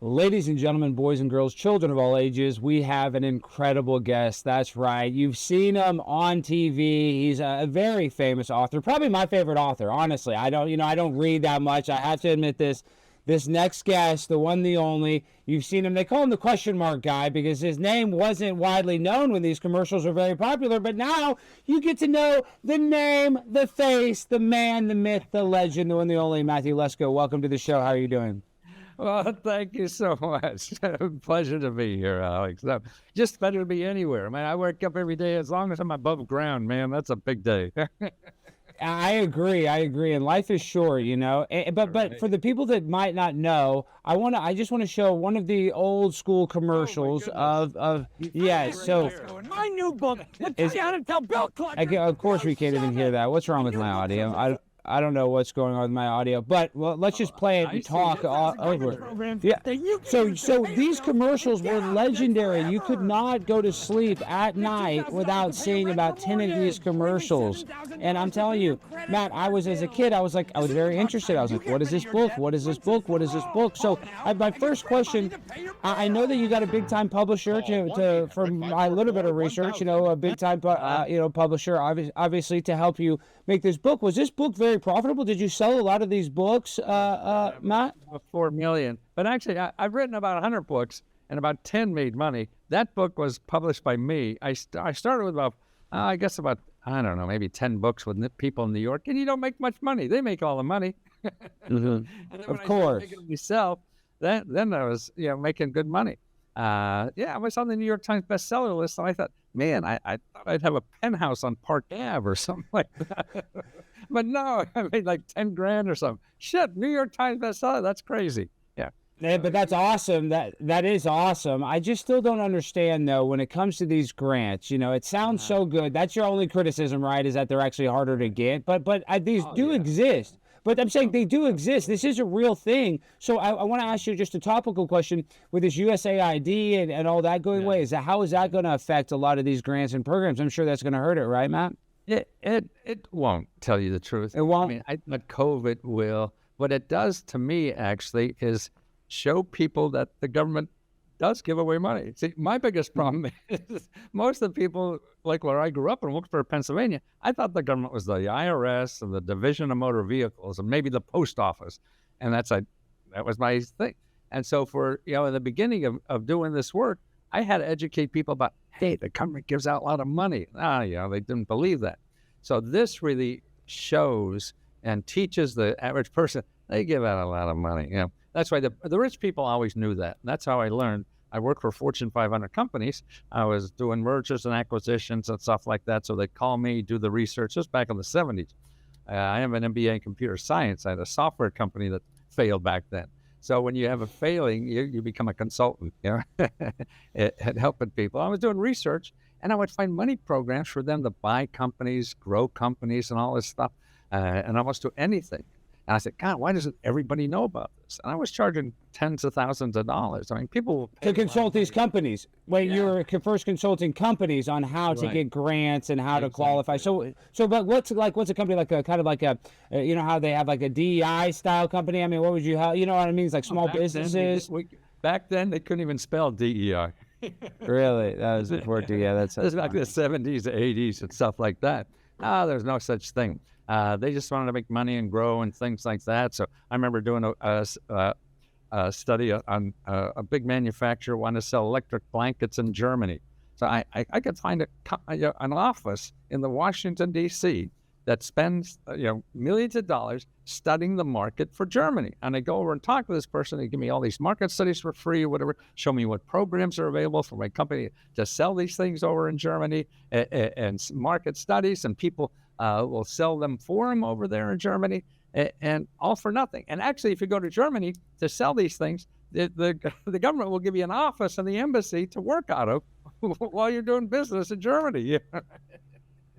Ladies and gentlemen, boys and girls, children of all ages, we have an incredible guest. That's right. You've seen him on TV. He's a very famous author, probably my favorite author, honestly. I don't read that much. I have to admit this. This next guest, the one, the only, you've seen him. They call him the question mark guy because his name wasn't widely known when these commercials were very popular. But now you get to know the name, the face, the man, the myth, the legend, the one, the only, Matthew Lesko. Welcome to the show. How are you doing? Well, thank you so much. Pleasure to be here, Alex. Just better to be anywhere. Man, I wake up every day as long as I'm above ground, man. That's a big day. I agree. And life is short, But for the people that might not know, I just want to show one of the old school commercials of So my new book. It's down and tell Bill Clinton. Of course, we can't even hear that. What's wrong with my audio? I don't know what's going on with my audio, but let's just play it and talk over it. Yeah. So these commercials were legendary. You could not go to sleep at night without seeing about 10 of these commercials. And I'm telling you, Matt, as a kid, I was very interested. I was like, what is this book? What is this book? What is this book? So my first question, I know that you got a big time publisher from my little bit of research, a big time, publisher, obviously to help you make this book. Was this book very profitable? Did you sell a lot of these books, Matt? 4 million. But actually, I've written about 100 books, and about 10 made money. That book was published by me. I started with about, I don't know, maybe 10 books with people in New York, and you don't make much money. They make all the money. Mm-hmm. Of course. Myself, then I was making good money. I was on the New York Times bestseller list, and I thought, man, I thought I'd have a penthouse on Park Ave or something like that. But no, I made like 10 grand or something. Shit, New York Times bestseller, that's crazy. Yeah, but that's awesome. That is awesome. I just still don't understand, though, when it comes to these grants. It sounds so good. That's your only criticism, right, is that they're actually harder to get. But these exist. But I'm saying they do exist. This is a real thing. So I want to ask you just a topical question with this USAID and all that going away. How is that going to affect a lot of these grants and programs? I'm sure that's going to hurt it, right, Matt? It won't, tell you the truth. It won't? I mean, I thought COVID will. What it does to me, actually, is show people that the government does give away money. See, my biggest problem is most of the people, like where I grew up in Wilkes-Barre, Pennsylvania, I thought the government was the IRS and the Division of Motor Vehicles and maybe the post office. And that was my thing. And so for, in the beginning of doing this work, I had to educate people about, hey, the government gives out a lot of money. They didn't believe that. So this really shows and teaches the average person, they give out a lot of money. That's why the rich people always knew that. And that's how I learned. I worked for Fortune 500 companies. I was doing mergers and acquisitions and stuff like that. So they'd call me, do the research. Just back in the 70s. I have an MBA in computer science. I had a software company that failed back then. So when you have a failing, you become a consultant, at helping people. I was doing research, and I would find money programs for them to buy companies, grow companies, and all this stuff, and almost do anything. And I said, God, why doesn't everybody know about this? And I was charging tens of thousands of dollars. I mean, people will pay to consult these companies. When you were first consulting companies on how to get grants and how to qualify. So, but what's a company like how they have like a DEI style company? I mean, what would you have? You know what I mean? It's like small businesses. Back then, they couldn't even spell DEI. Really? That was before DEI. That's back in the 70s, 80s, and stuff like that. There's no such thing. They just wanted to make money and grow and things like that. So I remember doing a study on a big manufacturer wanted to sell electric blankets in Germany. So I could find an office in the Washington, D.C. that spends millions of dollars studying the market for Germany. And I go over and talk to this person. They give me all these market studies for free or whatever, show me what programs are available for my company to sell these things over in Germany and market studies, and people will sell them for them over there in Germany, and all for nothing. And actually, if you go to Germany to sell these things, the government will give you an office in the embassy to work out of while you're doing business in Germany.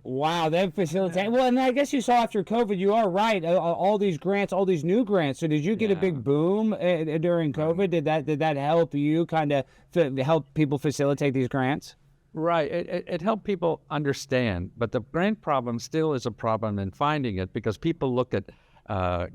Wow, they facilitate. Well, and I guess you saw after COVID, you are right. All these grants, all these new grants. So, did you get a big boom during COVID? Did that help you kind of help people facilitate these grants? Right. It helped people understand, but the grant problem still is a problem in finding it because people look at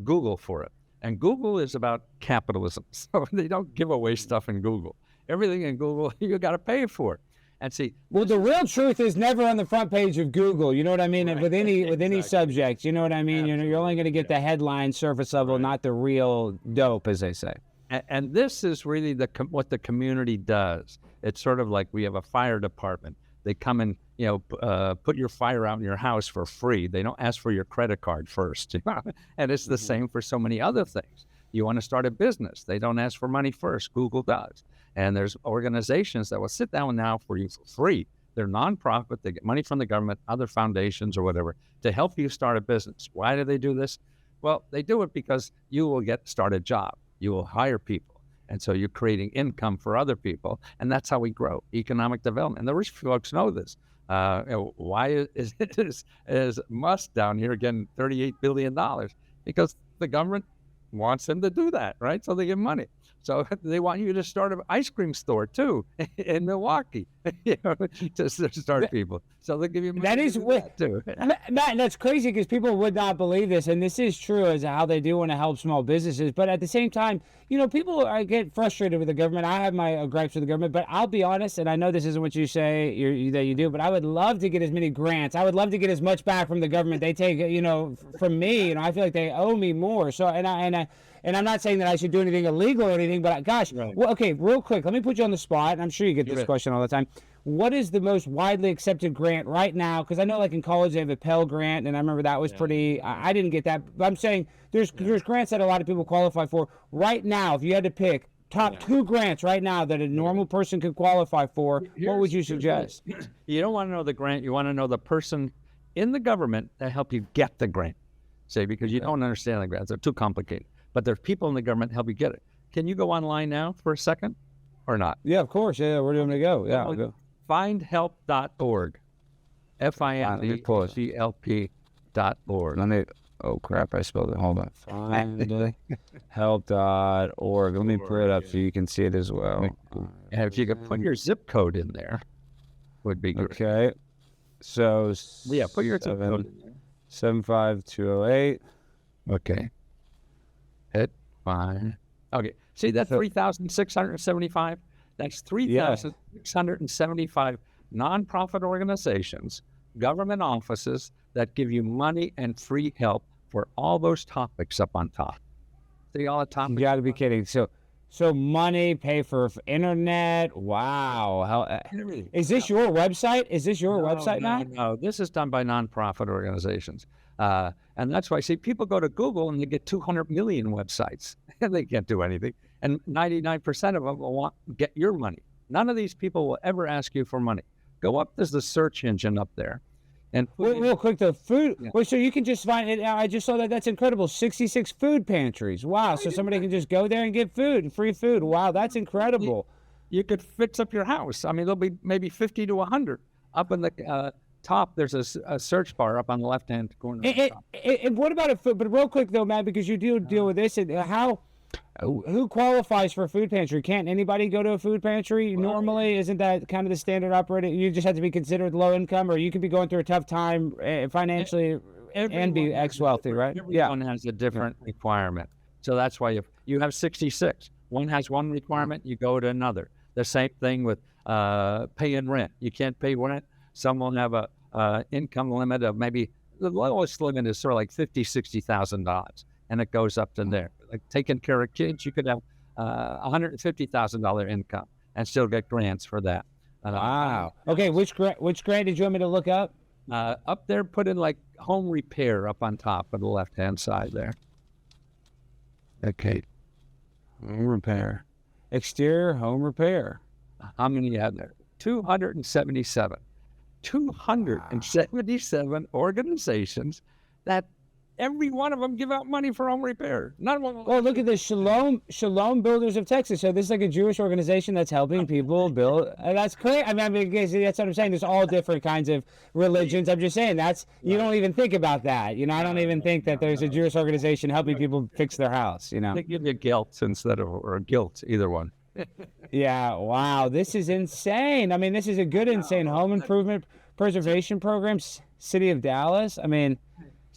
Google for it. And Google is about capitalism. So they don't give away stuff in Google. Everything in Google, you got to pay for. And see, well, the real truth is never on the front page of Google. You know what I mean? Right. With any Exactly. subject, you know what I mean? You're only going to get the headline, surface level, Right. not the real dope, as they say. And this is really what the community does. It's sort of like we have a fire department. They come and put your fire out in your house for free. They don't ask for your credit card first. And it's the same for so many other things. You want to start a business. They don't ask for money first. Google does. And there's organizations that will sit down now for you for free. They're nonprofit. They get money from the government, other foundations or whatever, to help you start a business. Why do they do this? Well, they do it because you will start a job. You will hire people. And so you're creating income for other people. And that's how we grow economic development. And the rich folks know this. Why is Musk down here getting $38 billion? Because the government wants them to do that, right? So they give money. So they want you to start an ice cream store too in Milwaukee, to start people. So they give you money That is to do that too. Matt, that's crazy because people would not believe this, and this is true as how they do want to help small businesses. But at the same time, people get frustrated with the government. I have my gripes with the government, but I'll be honest, and I know this isn't what you say that you do, but I would love to get as many grants. I would love to get as much back from the government they take, from me. I feel like they owe me more. So, and I'm not saying that I should do anything illegal or anything, but gosh, Right. well, okay, real quick, let me put you on the spot, and I'm sure you get this question all the time. What is the most widely accepted grant right now? Because I know, like in college, they have a Pell Grant, and I remember that was pretty. I didn't get that, but I'm saying there's grants that a lot of people qualify for right now. If you had to pick top 2 grants right now that a normal person could qualify for, what would you suggest? You don't want to know the grant. You want to know the person in the government that helped you get the grant. Say, because you don't understand the grants. They're too complicated. But there's people in the government that help you get it. Can you go online now for a second or not? Yeah, of course. Yeah, where do you want me to go? Yeah, I'll go. Findhelp.org. FINDHELP.org. Let me. Oh crap! I spelled it. Hold on. Findhelp.org. Let me put it up so you can see it as well. And if you could put your zip code in there, would be good. Okay. So Yeah, put your zip code in there. 75208. Okay. Hit fine. Okay. See that 3,675? That's 3,675 nonprofit organizations, government offices that give you money and free help for all those topics up on top. See all the topics? You got to be kidding. So money, pay for internet. Wow. How is this your website? Is this your website now? No, this is done by nonprofit organizations. And that's why, see, people go to Google and they get 200 million websites and they can't do anything. And 99% of them will get your money. None of these people will ever ask you for money. Go up, there's the search engine up there. And real quick, the food. Yeah. Well, so you can just find it. I just saw that. That's incredible. 66 food pantries. Wow. So somebody can just go there and get food, free food. Wow, that's incredible. You could fix up your house. I mean, there'll be maybe 50 to 100 up in the top. There's a search bar up on the left-hand corner. And what about a food? But real quick though, Matt, because you do deal with this. Who qualifies for a food pantry? Can't anybody go to a food pantry normally? Isn't that kind of the standard operating? You just have to be considered low income, or you could be going through a tough time financially and be wealthy, right? Everyone has a different requirement. So that's why you have 66. One has one requirement, you go to another. The same thing with paying rent. You can't pay rent. Some will have a income limit of maybe, the lowest limit is sort of like $50,000, $60,000, and it goes up to there. Like taking care of kids, you could have $150,000 income and still get grants for that. Wow. Okay, which grant did you want me to look up? Up there, put in like home repair up on top of the left-hand side there. Okay. Home repair. Exterior home repair. How many you have there? 277. 277 organizations that every one of them give out money for home repair. None of them. Oh, look at this. Shalom Builders of Texas. So this is like a Jewish organization that's helping people build. That's great. I mean, that's what I'm saying. There's all different kinds of religions. I'm just saying you don't even think about that. I don't even think that there's a Jewish organization helping people fix their house. They give you guilt instead of, or guilt, either one. Yeah. Wow. This is insane. I mean, this is a good, insane home improvement preservation program. City of Dallas. I mean,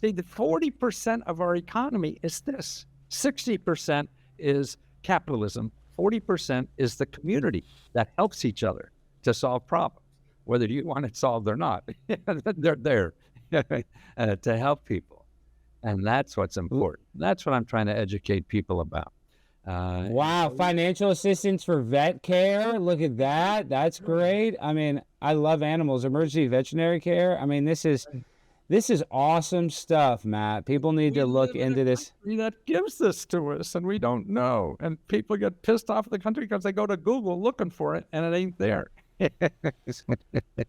see, the 40% of our economy is this. 60% is capitalism. 40% is the community that helps each other to solve problems, whether you want it solved or not. They're there to help people. And that's what's important. That's what I'm trying to educate people about. Wow, financial assistance for vet care. Look at that. That's great. I mean, I love animals. Emergency veterinary care. I mean, this is awesome stuff, Matt. People need to look into this. That gives this to us, and we don't know. And people get pissed off at the country because they go to Google looking for it, and it ain't there.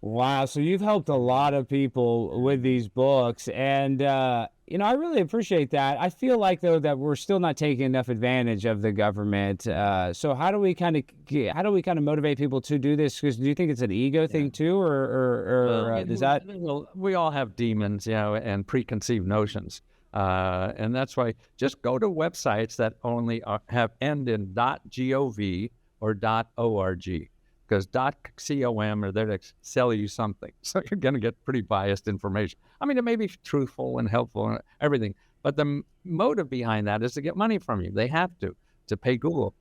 Wow. So you've helped a lot of people with these books, and I really appreciate that. I feel like though that we're still not taking enough advantage of the government. So how do we kind of motivate people to do this? Because do you think it's an ego thing too, or does that? Well, we all have demons, and preconceived notions, and that's why just go to websites that only have end in .gov or .org. Because .com are there to sell you something. So you're going to get pretty biased information. I mean, it may be truthful and helpful and everything, but the motive behind that is to get money from you. They have to pay Google.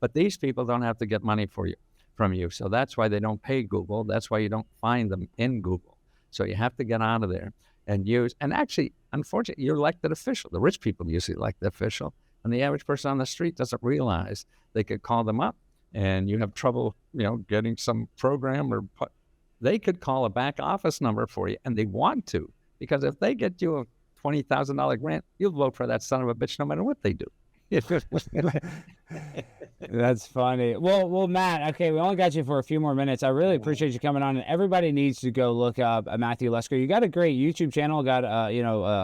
But these people don't have to get money from you. So that's why they don't pay Google. That's why you don't find them in Google. So you have to get out of there and use. And actually, unfortunately, you're elected official. The rich people usually elect the official. And the average person on the street doesn't realize they could call them up. And you have trouble, getting some program they could call a back office number for you, and they want to, because if they get you a $20,000 grant, you'll vote for that son of a bitch no matter what they do. That's funny. Well, Matt, okay, we only got you for a few more minutes. I really appreciate you coming on, and everybody needs to go look up Matthew Lesko. You got a great YouTube channel, got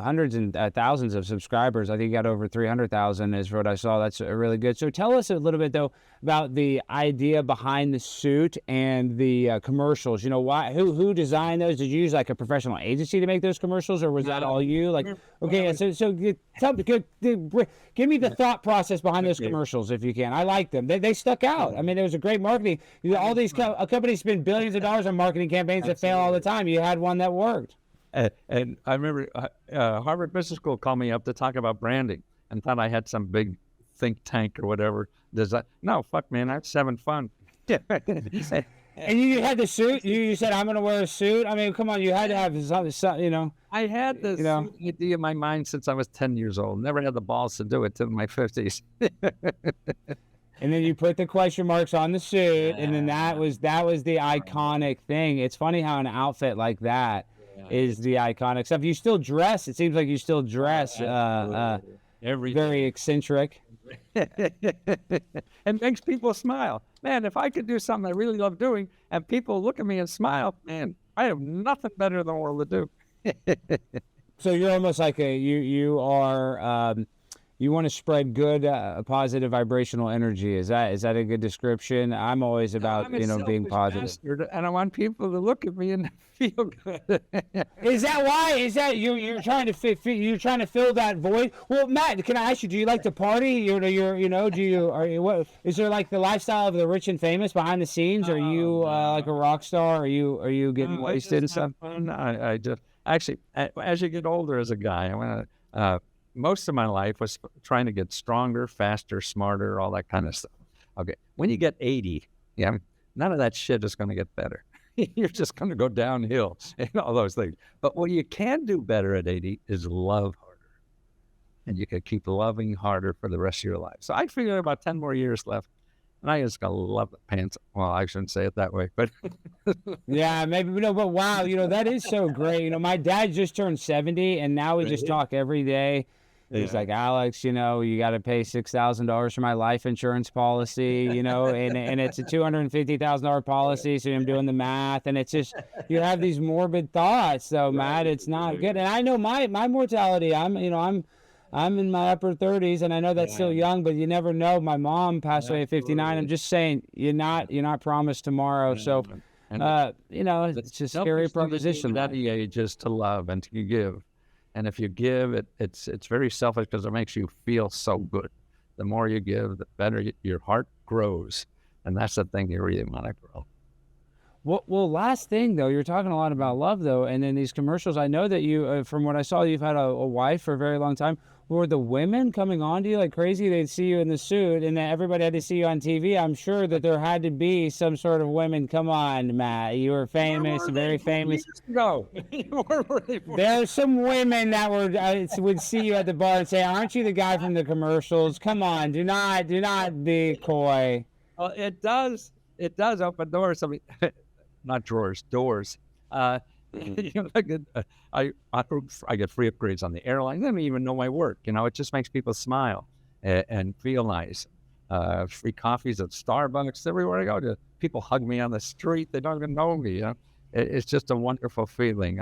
hundreds and thousands of subscribers. I think you got over 300,000 is what I saw. That's really good. So tell us a little bit though about the idea behind the suit and the commercials. Why? Who designed those? Did you use like a professional agency to make those commercials, or was that all you? Okay, so give me the thought process behind those commercials if you can. I like them. They stuck out. I mean, there was a great marketing. All these companies spend billions of dollars on marketing campaigns that fail all the time. You had one that worked. And I remember Harvard Business School called me up to talk about branding and thought I had some big think tank or whatever. No, fuck, man, I was having fun. And you had the suit. You said, I'm going to wear a suit. I mean, come on, you had to have something, I had this idea in my mind since I was 10 years old. Never had the balls to do it till my 50s. And then you put the question marks on the suit, and then that was the iconic thing. It's funny how an outfit like that is the iconic stuff. You still dress. It seems like you still dress very eccentric. And makes people smile. Man, if I could do something I really love doing and people look at me and smile, man, I have nothing better in the world to do. So you're almost like you want to spread good, positive vibrational energy. Is that a good description? I'm always about, being positive. And I want people to look at me and feel good. Is that why? Is that you're trying to you're trying to fill that void? Well, Matt, can I ask you, do you like to party? What is there like the lifestyle of the rich and famous behind the scenes? Are you like a rock star? Are you getting wasted and stuff? I just actually, as you get older as a guy, I want to. Most of my life was trying to get stronger, faster, smarter, all that kind of stuff. Okay. When you get 80, none of that shit is going to get better. You're just going to go downhill and all those things. But what you can do better at 80 is love harder. And you can keep loving harder for the rest of your life. So I figured about 10 more years left. And I just going to love the pants. Well, I shouldn't say it that way, but. Yeah, maybe. No, but wow, that is so great. My dad just turned 70, and now we just talk every day. He's like, Alex, you got to pay $6,000 for my life insurance policy, and it's a $250,000 policy. So I'm doing the math, and it's just, you have these morbid thoughts. So Matt, it's not good. And I know my mortality. I'm in my upper 30s, and I know that's still young, but you never know. My mom passed away at 59. I'm just saying, you're not promised tomorrow. So, it's just a scary proposition. That age is to love and to give. And if you give, it's very selfish because it makes you feel so good. The more you give, the better your heart grows. And that's the thing you really want to grow. Well, last thing though, you're talking a lot about love though, and in these commercials, I know that you, from what I saw, you've had a wife for a very long time. Were the women coming on to you like crazy? They'd see you in the suit, and then everybody had to see you on TV. I'm sure that there had to be some sort of women. Come on, Matt, you were famous, very famous. No, There's some women that would see you at the bar and say, "Aren't you the guy from the commercials? Come on, do not be coy." Well, it does open doors. I mean, not drawers, doors. You know, I get free upgrades on the airline. They don't even know my work. You know, it just makes people smile and feel nice. Free coffees at Starbucks, everywhere I go. People hug me on the street. They don't even know me. You know, it's just a wonderful feeling.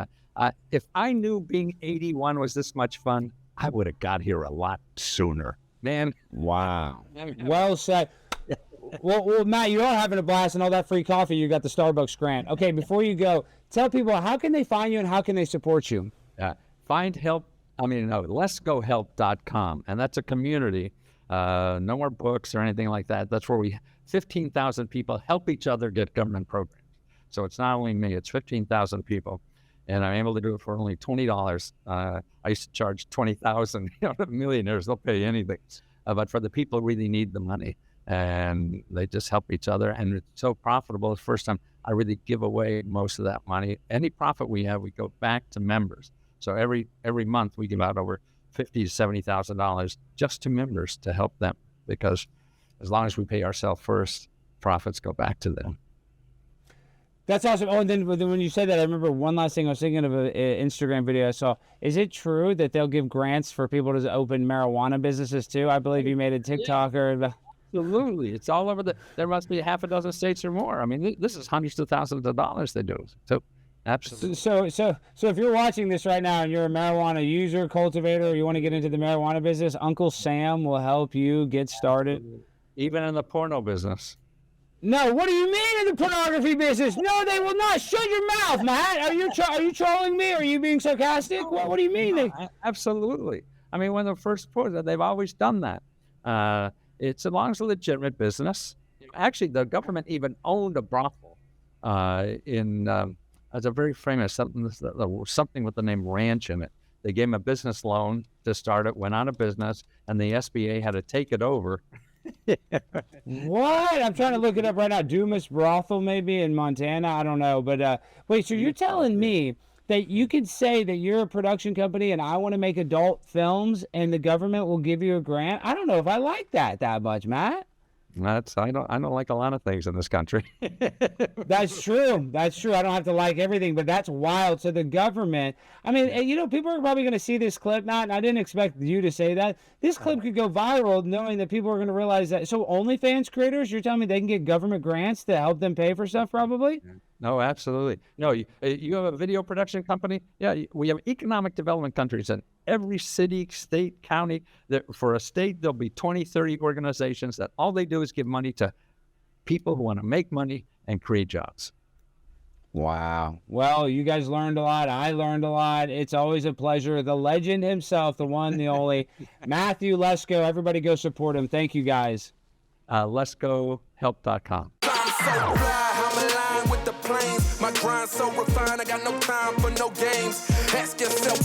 If I knew being 81 was this much fun, I would have got here a lot sooner. Man, wow. Well said. Well, Matt, you are having a blast and all that free coffee. You got the Starbucks grant. Okay, before you go, tell people how can they find you and how can they support you? Leskohelp.com, and that's a community. No more books or anything like that. That's where 15,000 people help each other get government programs. So it's not only me; it's 15,000 people, and I'm able to do it for only $20. I used to charge $20,000. You know, the millionaires, they'll pay anything, but for the people who really need the money. And they just help each other, and it's so profitable. It's the first time I really give away most of that money. Any profit we have, we go back to members. So every month we give out over $50,000 to $70,000 just to members to help them, because as long as we pay ourselves first, profits go back to them. That's awesome. Oh, and then when you said that, I remember one last thing. I was thinking of an Instagram video I saw. Is it true that they'll give grants for people to open marijuana businesses too? I believe you made a TikToker. Absolutely. It's all over there must be half a dozen states or more. I mean, this is hundreds of thousands of dollars they do. So, absolutely. So if you're watching this right now and you're a marijuana user, cultivator, or you want to get into the marijuana business, Uncle Sam will help you get started. Even in the porno business. No, what do you mean in the pornography business? No, they will not. Shut your mouth, Matt. Are you trolling me? Are you being sarcastic? What do you mean? No, absolutely. I mean, when the first put it, they've always done that. It's as long as a legitimate business. Actually, the government even owned a brothel as a very famous something with the name Ranch in it. They gave him a business loan to start it, went out of business, and the SBA had to take it over. What? I'm trying to look it up right now. Dumas Brothel, maybe in Montana. I don't know. But wait, so you're telling me that you could say that you're a production company and I want to make adult films and the government will give you a grant? I don't know if I like that much, Matt. I don't like a lot of things in this country. That's true. I don't have to like everything, but that's wild. So the government, I mean, you know, people are probably going to see this clip, Matt, and I didn't expect you to say that. This clip could go viral knowing that people are going to realize that. So OnlyFans creators, you're telling me they can get government grants to help them pay for stuff probably? No, absolutely. No, you have a video production company? Yeah, we have economic development countries in every city, state, county. For a state, there'll be 20, 30 organizations that all they do is give money to people who want to make money and create jobs. Wow. Well, you guys learned a lot. I learned a lot. It's always a pleasure. The legend himself, the one, the only, Matthew Lesko. Everybody go support him. Thank you, guys. Leskohelp.com. My grind so refined, I got no time for no games. Ask yourself